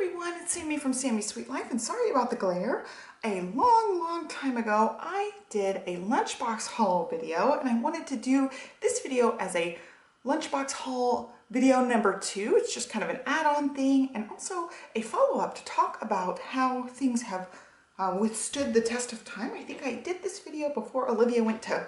everyone, it's Sami from Sami's Sweet Life, and sorry about the glare. A long time ago, I did a lunchbox haul video, and I wanted to do this video as a lunchbox haul video number 2. It's just kind of an add-on thing, and also a follow-up to talk about how things have withstood the test of time. I think I did this video before Olivia went to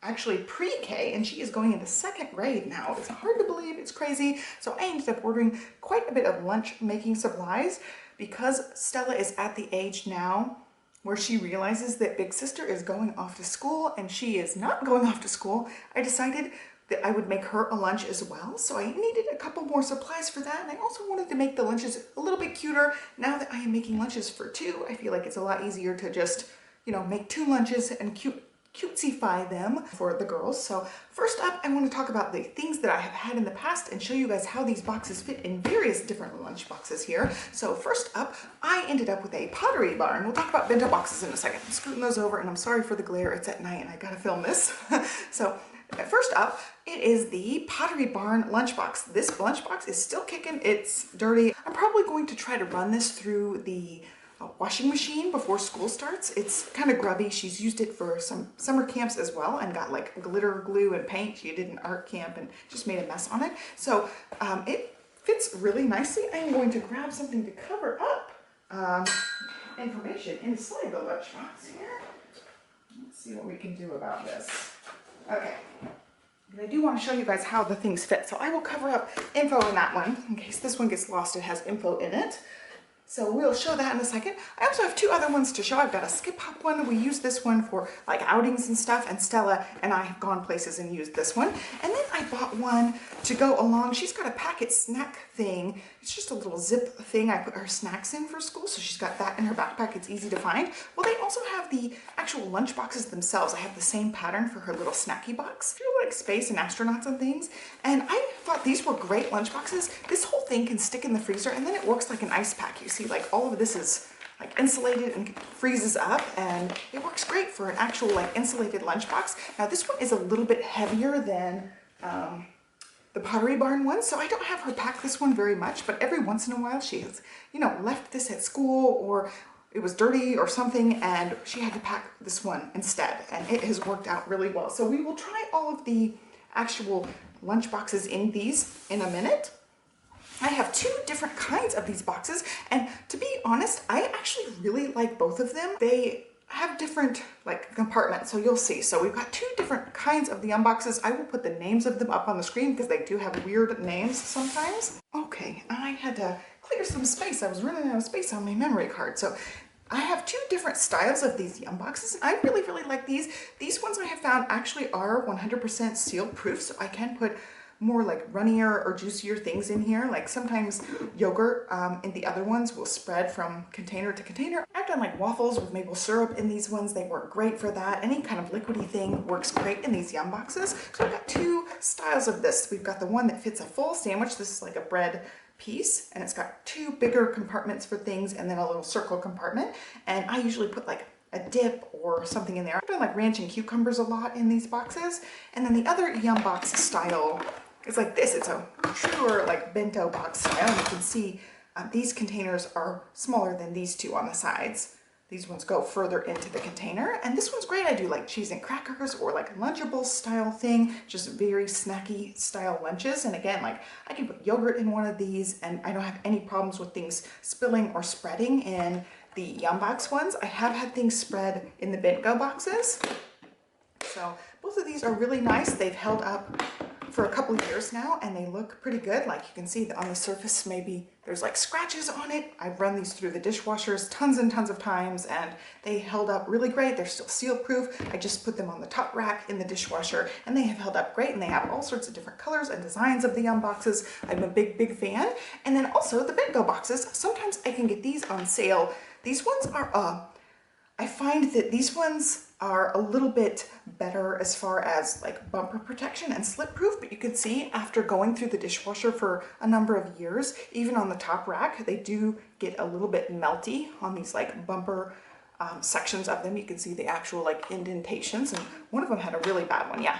actually pre-K, and she is going into 2nd grade now. It's hard to believe, it's crazy. So I ended up ordering quite a bit of lunch making supplies because Stella is at the age now where she realizes that big sister is going off to school and she is not going off to school. I decided that I would make her a lunch as well. So I needed a couple more supplies for that. And I also wanted to make the lunches a little bit cuter. Now that I am making lunches for 2, I feel like it's a lot easier to just, you know, make 2 lunches and cutesify them for the girls. So first up, I want to talk about the things that I have had in the past and show you guys how these boxes fit in various different lunch boxes here. So first up, I ended up with a pottery barn. We'll talk about bento boxes in a second. I'm scooting those over, and I'm sorry for the glare. It's at night and I gotta film this. So first up, it is the Pottery Barn lunchbox. This lunchbox is still kicking. It's dirty. I'm probably going to try to run this through the washing machine before school starts. It's kind of grubby. She's used it for some summer camps as well and got like glitter glue and paint. She did an art camp and just made a mess on it. So it fits really nicely. I am going to grab something to cover up information inside the lunchbox here. Let's see what we can do about this. Okay. And I do want to show you guys how the things fit. So I will cover up info in that one in case this one gets lost. It has info in it. So we'll show that in a second. I also have 2 other ones to show. I've got a skip hop one. We use this one for like outings and stuff, and Stella and I have gone places and used this one. And then I bought one to go along. She's got a packet snack thing. It's just a little zip thing I put her snacks in for school, so she's got that in her backpack. It's easy to find. Well, they also have the actual lunch boxes themselves. I have the same pattern for her little snacky box. If you like space and astronauts and things. And I thought these were great lunch boxes. This whole thing can stick in the freezer, and then it works like an ice pack. You see, like all of this is like insulated and freezes up, and it works great for an actual like insulated lunchbox. Now this one is a little bit heavier than the Pottery Barn one, so I don't have her pack this one very much, but every once in a while she has, you know, left this at school or it was dirty or something and she had to pack this one instead, and it has worked out really well. So we will try all of the actual lunch boxes in these in a minute. I have 2 different kinds of these boxes, and to be honest, I actually really like both of them. They have different like compartments, so you'll see. So we've got 2 different kinds of the unboxes. I will put the names of them up on the screen because they do have weird names sometimes. Okay, I had to clear some space. I was running out of space on my memory card. So I have 2 different styles of these unboxes. I really like these. These ones I have found actually are 100% seal proof, so I can put more like runnier or juicier things in here. Like sometimes yogurt in the other ones will spread from container to container. I've done like waffles with maple syrup in these ones. They work great for that. Any kind of liquidy thing works great in these Yum boxes. So I've got 2 styles of this. We've got the one that fits a full sandwich. This is like a bread piece, and it's got 2 bigger compartments for things and then a little circle compartment. And I usually put like a dip or something in there. I've done like ranch and cucumbers a lot in these boxes. And then the other Yum box style is like this. It's a truer like bento box style. And you can see these containers are smaller than these 2 on the sides. These ones go further into the container, and this one's great. I do like cheese and crackers or like Lunchable style thing, just very snacky style lunches. And again, like I can put yogurt in one of these and I don't have any problems with things spilling or spreading in the Yum box ones. I have had things spread in the Bentgo boxes. So both of these are really nice. They've held up for a couple of years now, and they look pretty good. Like you can see that on the surface, maybe there's like scratches on it. I've run these through the dishwashers tons and tons of times, and they held up really great. They're still seal proof. I just put them on the top rack in the dishwasher, and they have held up great, and they have all sorts of different colors and designs of the Yum boxes. I'm a big fan. And then also the Bentgo boxes. Sometimes I can get these on sale. These ones are I find that these ones are a little bit better as far as like bumper protection and slip proof, but you can see after going through the dishwasher for a number of years, even on the top rack, they do get a little bit melty on these like bumper sections of them. You can see the actual like indentations, and one of them had a really bad one. Yeah,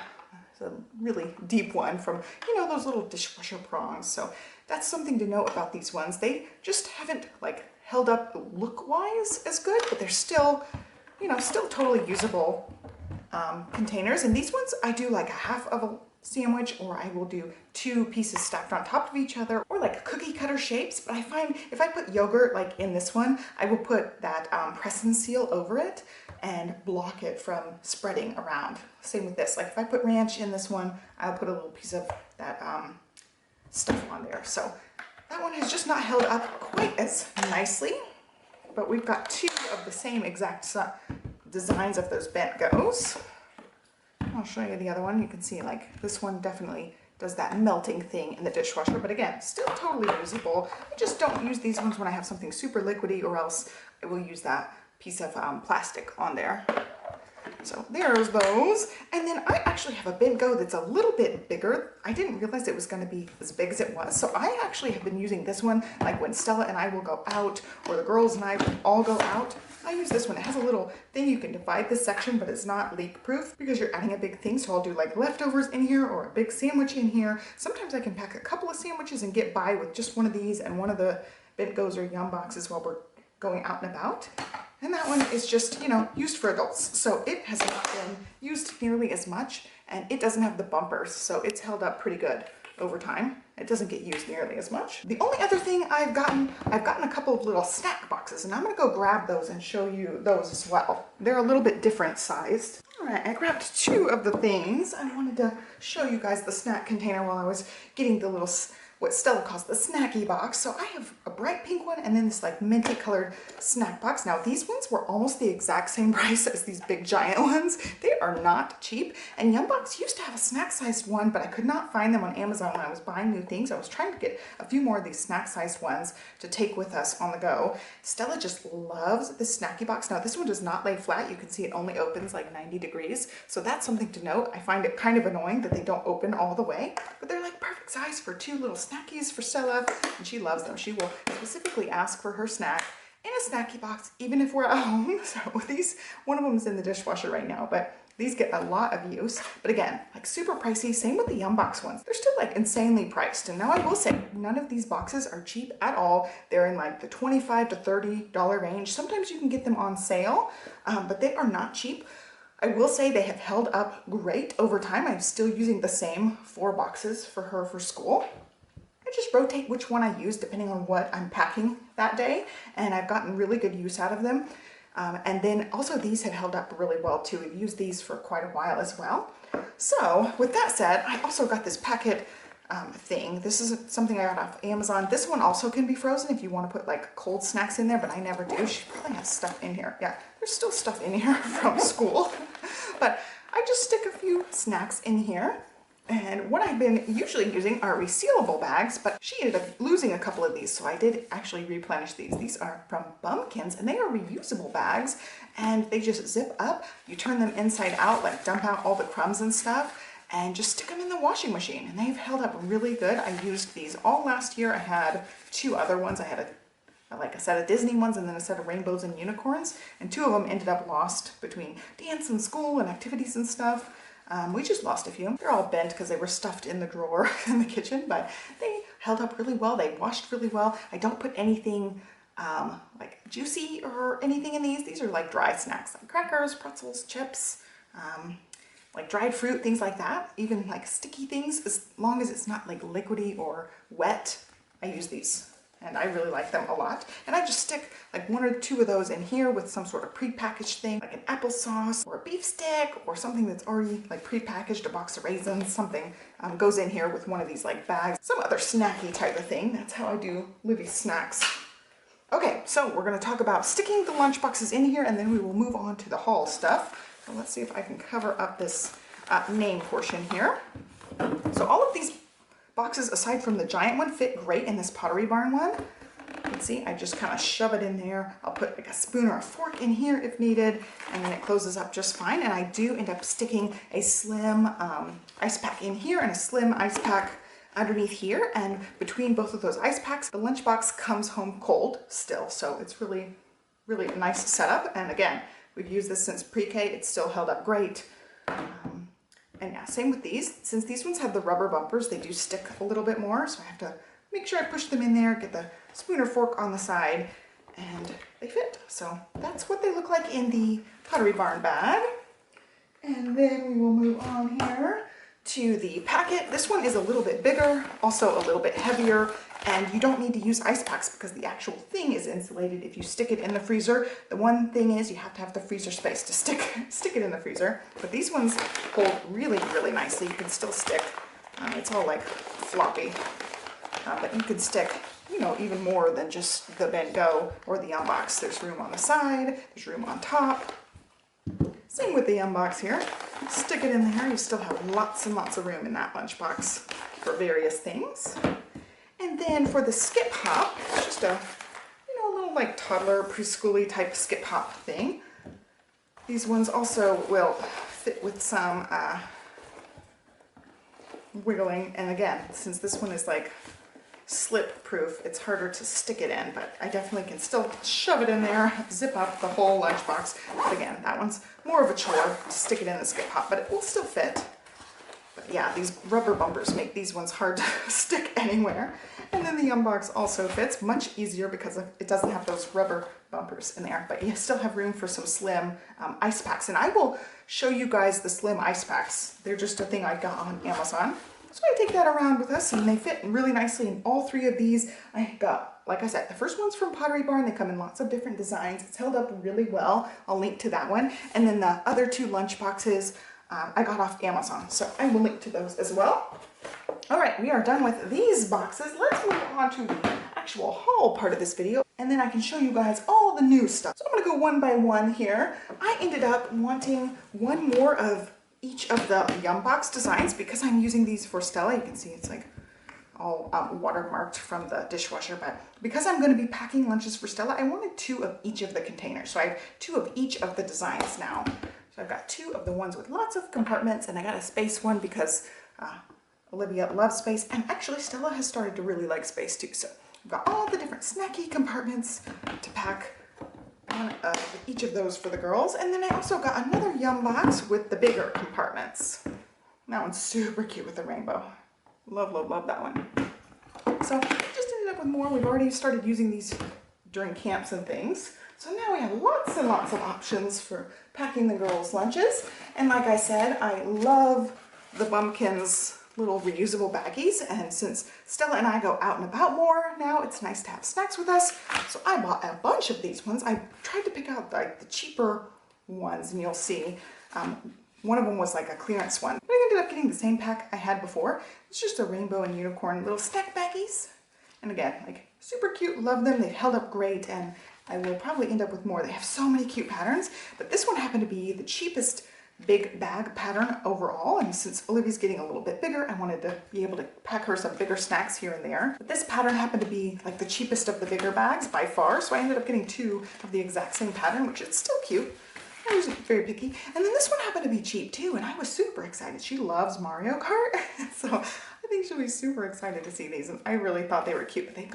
it's a really deep one from, you know, those little dishwasher prongs. So that's something to note about these ones. They just haven't like held up look-wise as good, but they're still, you know, still totally usable containers. And these ones I do like a half of a sandwich, or I will do 2 pieces stacked on top of each other, or like cookie cutter shapes. But I find if I put yogurt like in this one, I will put that press and seal over it and block it from spreading around. Same with this. Like if I put ranch in this one, I'll put a little piece of that stuff on there. So that one has just not held up quite as nicely, but we've got 2 of the same exact designs of those Bentgos. I'll show you the other one. You can see like this one definitely does that melting thing in the dishwasher, but again, still totally usable. I just don't use these ones when I have something super liquidy, or else I will use that piece of plastic on there. So there's those. And then I actually have a Bentgo that's a little bit bigger. I didn't realize it was going to be as big as it was. So I actually have been using this one like when Stella and I will go out, or the girls and I will all go out. I use this one. It has a little thing you can divide this section, but it's not leak proof because you're adding a big thing. So I'll do like leftovers in here or a big sandwich in here. Sometimes I can pack a couple of sandwiches and get by with just one of these and one of the Bentgos or Yumboxes while we're going out and about. And that one is just, you know, used for adults. So it has not been used nearly as much, and it doesn't have the bumpers. So it's held up pretty good over time. It doesn't get used nearly as much. The only other thing I've gotten a couple of little snack boxes, and I'm gonna go grab those and show you those as well. They're a little bit different sized. All right, I grabbed 2 of the things. I wanted to show you guys the snack container while I was getting the little, what Stella calls the snacky box. So I have a bright pink one and then this like minty colored snack box. Now these ones were almost the exact same price as these big giant ones. They are not cheap. And Yumbox used to have a snack sized one, but I could not find them on Amazon when I was buying new things. I was trying to get a few more of these snack sized ones to take with us on the go. Stella just loves the snacky box. Now this one does not lay flat. You can see it only opens like 90 degrees. So that's something to note. I find it kind of annoying that they don't open all the way, but they're like perfect size for 2 little snackies for Stella, and she loves them. She will specifically ask for her snack in a snacky box, even if we're at home. So these, one of them is in the dishwasher right now, but these get a lot of use. But again, like super pricey. Same with the Yumbox ones. They're still like insanely priced. And now I will say, none of these boxes are cheap at all. They're in like the $25 to $30 range. Sometimes you can get them on sale, but they are not cheap. I will say they have held up great over time. I'm still using the same 4 boxes for her for school. I just rotate which one I use depending on what I'm packing that day, and I've gotten really good use out of them. And then also these have held up really well too. We've used these for quite a while as well. So with that said, I also got this packet thing. This is something I got off Amazon. This one also can be frozen if you want to put like cold snacks in there, but I never do. She probably has stuff in here. Yeah, there's still stuff in here from school. But I just stick a few snacks in here. And what I've been usually using are resealable bags, but she ended up losing a couple of these, so I did actually replenish these. These are from Bumpkins, and they are reusable bags, and they just zip up. You turn them inside out, like dump out all the crumbs and stuff, and just stick them in the washing machine, and they've held up really good. I used these all last year. I had 2 other ones. I had like a set of Disney ones and then a set of rainbows and unicorns, and 2 of them ended up lost between dance and school and activities and stuff. We just lost a few. They're all bent because they were stuffed in the drawer in the kitchen, but they held up really well. They washed really well. I don't put anything like juicy or anything in these. These are like dry snacks, like crackers, pretzels, chips, like dried fruit, things like that. Even like sticky things, as long as it's not like liquidy or wet, I use these. And I really like them a lot. And I just stick like 1 or 2 of those in here with some sort of prepackaged thing, like an applesauce or a beef stick or something that's already like prepackaged, a box of raisins, something goes in here with one of these like bags, some other snacky type of thing. That's how I do Livy's snacks. Okay, so we're gonna talk about sticking the lunch boxes in here, and then we will move on to the haul stuff. So let's see if I can cover up this name portion here. So all of these boxes, aside from the giant one, fit great in this Pottery Barn one. You can see I just kind of shove it in there. I'll put like a spoon or a fork in here if needed, and then it closes up just fine. And I do end up sticking a slim ice pack in here and a slim ice pack underneath here. And between both of those ice packs, the lunchbox comes home cold still. So it's really, really a nice setup. And again, we've used this since pre-K. It's still held up great. And yeah, same with these. Since these ones have the rubber bumpers, they do stick a little bit more, so I have to make sure I push them in there, get the spoon or fork on the side, and they fit. So that's what they look like in the Pottery Barn bag. And then we will move on here to the packet. This one is a little bit bigger, also a little bit heavier, and you don't need to use ice packs because the actual thing is insulated if you stick it in the freezer. The one thing is you have to have the freezer space to stick it in the freezer. But these ones hold really, really nicely. You can still stick, it's all like floppy, but you can stick, you know, even more than just the Bentgo or the Yumbox. There's room on the side, there's room on top. Same with the Yumbox here. Stick it in there, you still have lots and lots of room in that lunchbox for various things. And then for the skip hop, it's just a, you know, a little like toddler preschooly type skip hop thing. These ones also will fit with some wiggling. And again, since this one is like slip proof, it's harder to stick it in, but I definitely can still shove it in there, zip up the whole lunchbox. But again, that one's more of a chore to stick it in the skip hop, but it will still fit. But yeah, these rubber bumpers make these ones hard to stick anywhere. And then the Yumbox also fits much easier because it doesn't have those rubber bumpers in there, but you still have room for some slim ice packs. And I will show you guys the slim ice packs. They're just a thing I got on Amazon. So I take that around with us and they fit really nicely in all three of these. I got, like I said, the first one's from Pottery Barn. They come in lots of different designs. It's held up really well. I'll link to that one. And then the other two lunch boxes I got off Amazon. So I will link to those as well. All right, we are done with these boxes. Let's move on to the actual haul part of this video. And then I can show you guys all the new stuff. So I'm gonna go one by one here. I ended up wanting one more of each of the Yumbox designs because I'm using these for Stella. You can see it's like all watermarked from the dishwasher, but because I'm going to be packing lunches for Stella, I wanted two of each of the containers. So I have two of each of the designs now. So I've got two of the ones with lots of compartments, and I got a space one because Olivia loves space, and actually Stella has started to really like space too. So I've got all the different snacky compartments to pack one of each of those for the girls. And then I also got another Yumbox with the bigger compartments. That one's super cute with the rainbow. Love, love, love that one. So I just ended up with more. We've already started using these during camps and things. So now we have lots and lots of options for packing the girls' lunches. And like I said, I love the Bumpkins little reusable baggies, and since Stella and I go out and about more now, it's nice to have snacks with us. So I bought a bunch of these ones. I tried to pick out like the cheaper ones, and you'll see one of them was like a clearance one, but I ended up getting the same pack I had before. It's just a rainbow and unicorn little snack baggies, and again, like super cute. Love them. They've held up great, and I will probably end up with more. They have so many cute patterns, but this one happened to be the cheapest big bag pattern overall, and since Olivia's getting a little bit bigger, I wanted to be able to pack her some bigger snacks here and there. But this pattern happened to be like the cheapest of the bigger bags by far, so I ended up getting two of the exact same pattern, which is still cute. I wasn't very picky. And then this one happened to be cheap too, and I was super excited. She loves Mario Kart, so I think she'll be super excited to see these, and I really thought they were cute. But they've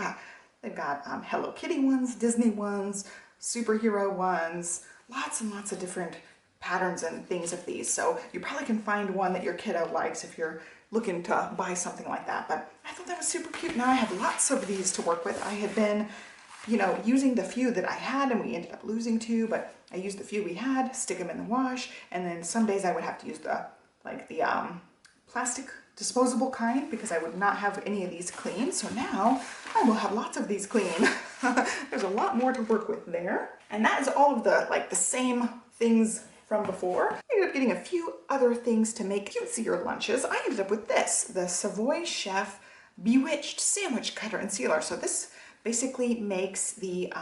got Hello Kitty ones, Disney ones, superhero ones, lots and lots of different patterns and things of these. So you probably can find one that your kiddo likes if you're looking to buy something like that. But I thought that was super cute. Now I have lots of these to work with. I had been, you know, using the few that I had, and we ended up losing two, but I used the few we had, stick them in the wash, and then some days I would have to use the plastic disposable kind because I would not have any of these clean. So now I will have lots of these clean. There's a lot more to work with there. And that is all of the the same things from before. I ended up getting a few other things to make cutesier lunches. I ended up with this, the Savoy Chef Bewitched Sandwich Cutter and Sealer. So this basically makes the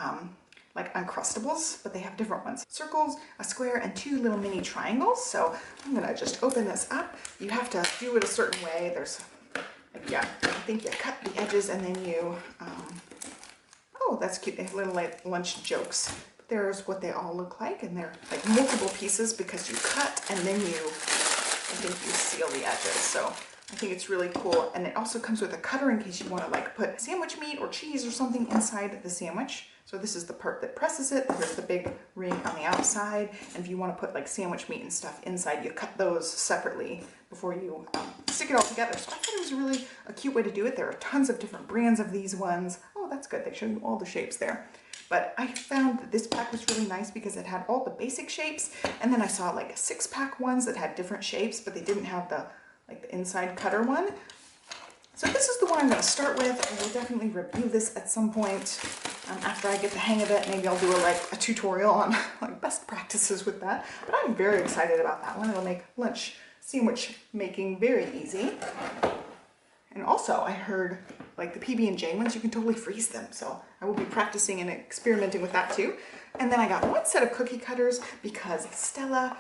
Uncrustables, but they have different ones. Circles, a square, and two little mini triangles. So I'm gonna just open this up. You have to do it a certain way. There's, yeah, I think you cut the edges and then you, oh, that's cute. They have little lunch jokes. There's what they all look like, and they're like multiple pieces because you cut and then I think you seal the edges. So I think it's really cool. And it also comes with a cutter in case you want to put sandwich meat or cheese or something inside the sandwich. So this is the part that presses it. There's the big ring on the outside. And if you want to put sandwich meat and stuff inside, you cut those separately before you stick it all together. So I thought it was really a cute way to do it. There are tons of different brands of these ones. Oh, that's good. They show you all the shapes there. But I found that this pack was really nice because it had all the basic shapes. And then I saw like a 6-pack ones that had different shapes, but they didn't have the inside cutter one. So this is the one I'm going to start with. I will definitely review this at some point after I get the hang of it. Maybe I'll do a tutorial on like best practices with that. But I'm very excited about that one. It'll make lunch sandwich making very easy. And also I heard like the PB&J ones, you can totally freeze them. So I will be practicing and experimenting with that too. And then I got one set of cookie cutters because Stella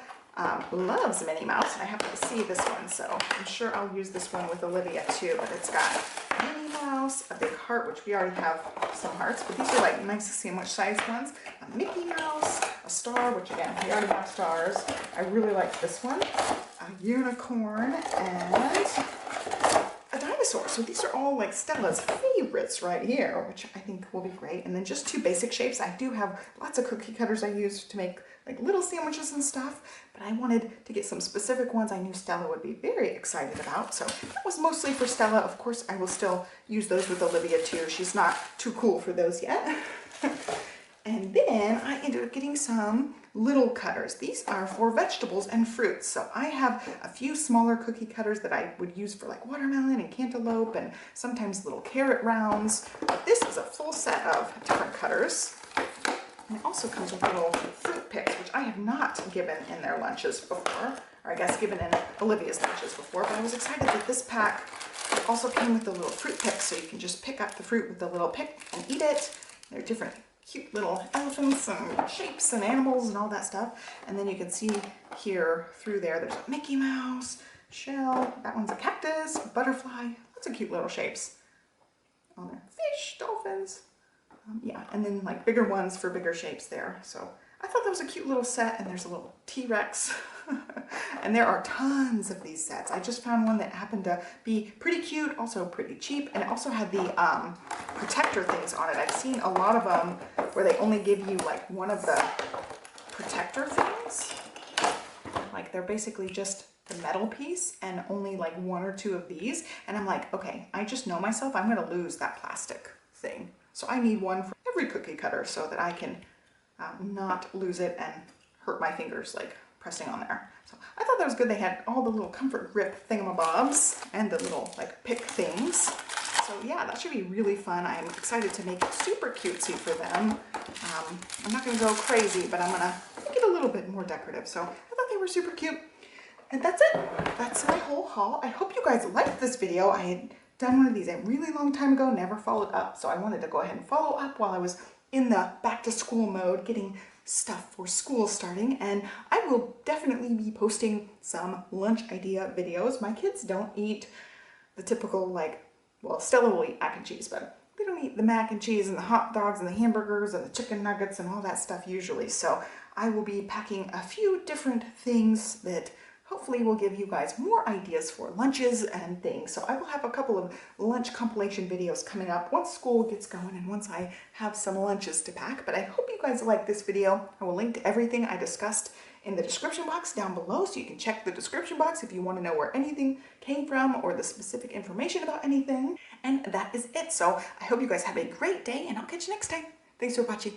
loves Minnie Mouse, and I happen to see this one, so I'm sure I'll use this one with Olivia too. But it's got Minnie Mouse, a big heart, which we already have some hearts, but these are like nice sandwich sized ones. A Mickey Mouse, a star, which again, we already have stars. I really like this one. A unicorn, and a dinosaur. So these are all like Stella's favorites right here, which I think will be great. And then just 2 basic shapes. I do have lots of cookie cutters I use to make like little sandwiches and stuff, but I wanted to get some specific ones I knew Stella would be very excited about. So that was mostly for Stella. Of course, I will still use those with Olivia too. She's not too cool for those yet. And then I ended up getting some little cutters. These are for vegetables and fruits. So I have a few smaller cookie cutters that I would use for like watermelon and cantaloupe and sometimes little carrot rounds. But this is a full set of different cutters. And it also comes with little fruit picks, which I have not given in their lunches before, or I guess given in Olivia's lunches before, but I was excited that this pack also came with the little fruit picks, so you can just pick up the fruit with the little pick and eat it. They're different cute little elephants and shapes and animals and all that stuff. And then you can see here through there's a Mickey Mouse, shell, that one's a cactus, butterfly, lots of cute little shapes on there. Fish, dolphins. Yeah, and then like bigger ones for bigger shapes there. So I thought that was a cute little set, and there's a little T-Rex. And there are tons of these sets. I just found one that happened to be pretty cute, also pretty cheap, and it also had the protector things on it. I've seen a lot of them where they only give you like one of the protector things. Like they're basically just the metal piece and only like 1 or 2 of these. And I'm like, okay, I just know myself, I'm gonna lose that plastic thing. So I need one for every cookie cutter so that I can not lose it and hurt my fingers like pressing on there. So I thought that was good. They had all the little comfort grip thingamabobs and the little like pick things. So yeah, that should be really fun. I'm excited to make it super cutesy for them. I'm not gonna go crazy, but I'm gonna make it a little bit more decorative. So I thought they were super cute. And that's it. That's my whole haul. I hope you guys liked this video. I had done one of these a really long time ago, never followed up, so I wanted to go ahead and follow up while I was in the back to school mode, getting stuff for school starting. And I will definitely be posting some lunch idea videos. My kids don't eat the typical, like, well, Stella will eat mac and cheese, but they don't eat the mac and cheese and the hot dogs and the hamburgers and the chicken nuggets and all that stuff usually. So I will be packing a few different things that hopefully will give you guys more ideas for lunches and things. So I will have a couple of lunch compilation videos coming up once school gets going and once I have some lunches to pack. But I hope you guys like this video. I will link to everything I discussed in the description box down below, so you can check the description box if you want to know where anything came from or the specific information about anything. And that is it. So I hope you guys have a great day, and I'll catch you next time. Thanks for watching.